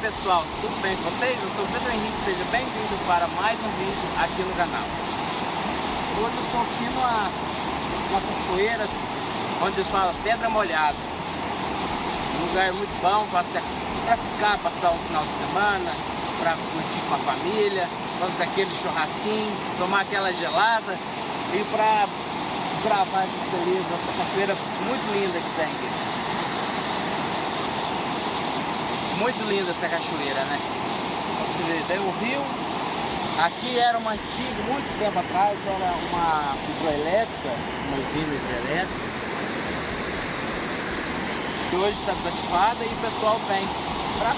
Pessoal, tudo bem com vocês? Eu sou o Pedro Henrique, seja bem-vindo para mais um vídeo aqui no canal. Hoje eu estou aqui numa cachoeira, onde eles falam pedra molhada. Um lugar muito bom para ficar, passar um final de semana, para curtir com a família, fazer aquele churrasquinho, tomar aquela gelada e para gravar essa beleza, essa cachoeira muito linda que tem aqui. Muito linda essa cachoeira, né? Você vê, tem o rio. Aqui era uma antiga, muito tempo atrás, era uma hidroelétrica, uma usina hidroelétrica. Que hoje está desativada e o pessoal vem para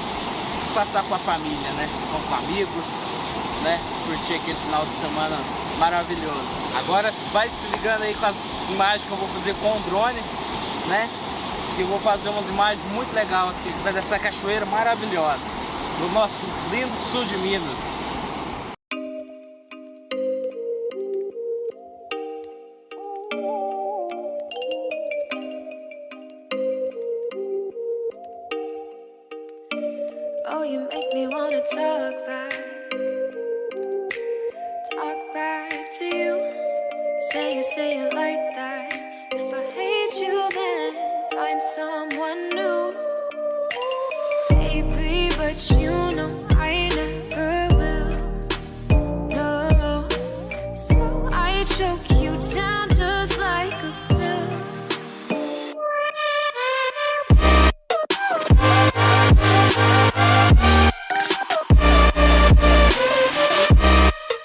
passar com a família, né? Com os amigos, né? Curtir aquele final de semana maravilhoso. Agora vai se ligando aí com as imagens que eu vou fazer com o drone, né? Que eu vou fazer umas imagens muito legais aqui dessa cachoeira maravilhosa do nosso lindo sul de Minas. Oh, you make me wanna talk back to you. Say it like that. If I hate you, then find someone new, baby, but you know I never will, no, so I choke you down just like a pill.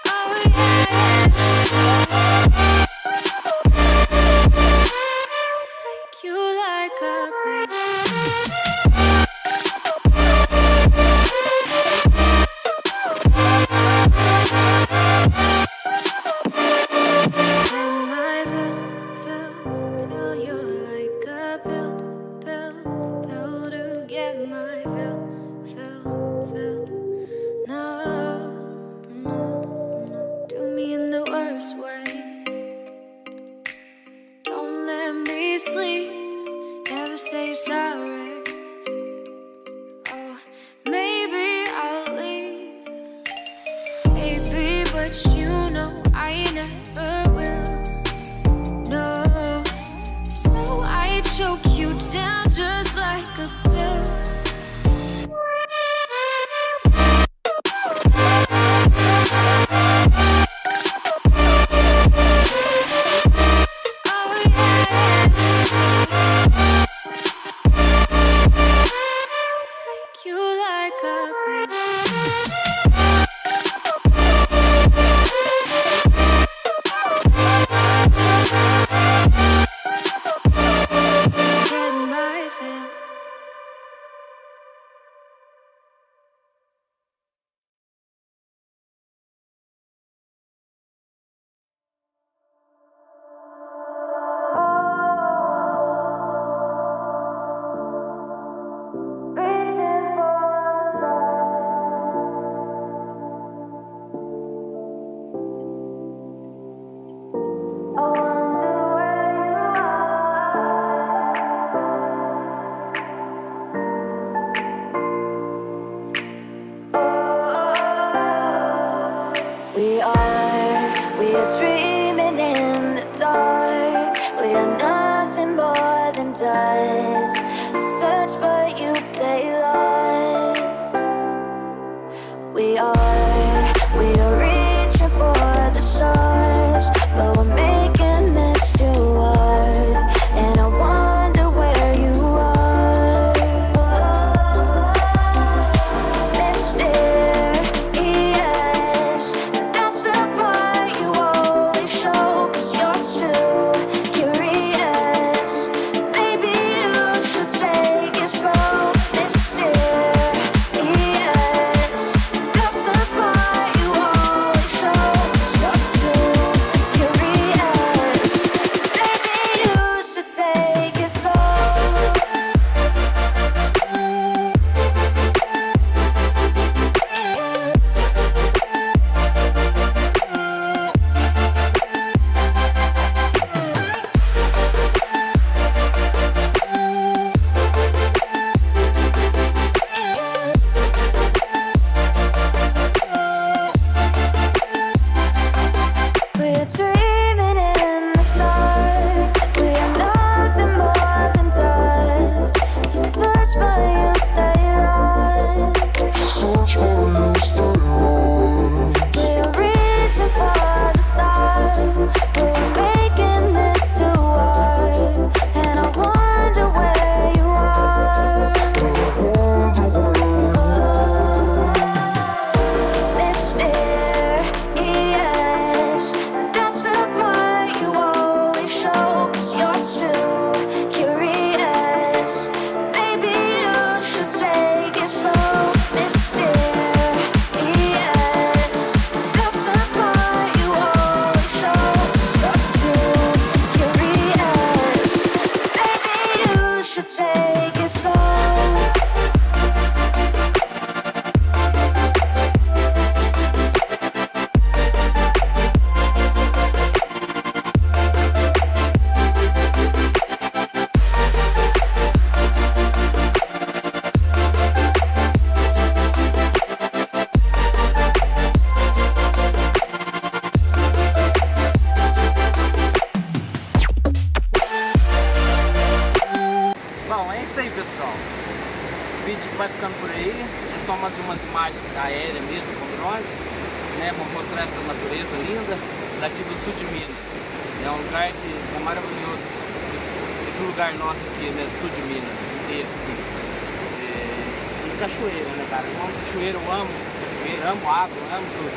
Oh yeah, take you like a pill. Say sorry. Oh, maybe I'll leave, baby, but you know I never will, no, so I choke you down just like a pill. vídeo que vai ficando por aí, é só umas imagens aéreas mesmo, com drones, né? Vou mostrar essa natureza linda daqui do sul de Minas. É um lugar que é maravilhoso, esse lugar nosso aqui, né, do sul de Minas, inteiro, aqui. E cachoeira, né, cara? Eu amo cachoeira, eu amo cachoeira, amo água, amo tudo,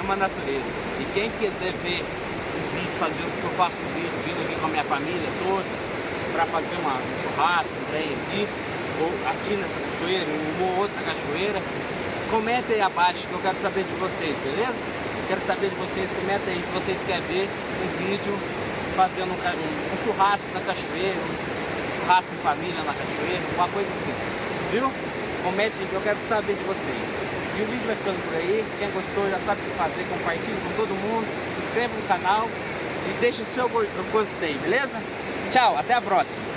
amo a natureza. E quem quiser ver um vídeo, eu faço um vídeo vindo aqui com a minha família toda, para fazer um churrasco, um trem aqui, ou aqui nessa cachoeira, ou outra cachoeira, comenta aí abaixo que eu quero saber de vocês, beleza? Quero saber de vocês, comenta aí se vocês querem ver um vídeo fazendo um churrasco na cachoeira, um churrasco em família na cachoeira, uma coisa assim, viu? Comente aí que eu quero saber de vocês. E o vídeo vai ficando por aí, quem gostou já sabe o que fazer, compartilhe com todo mundo, se inscreva no canal e deixe o seu gostei, beleza? Tchau, até a próxima!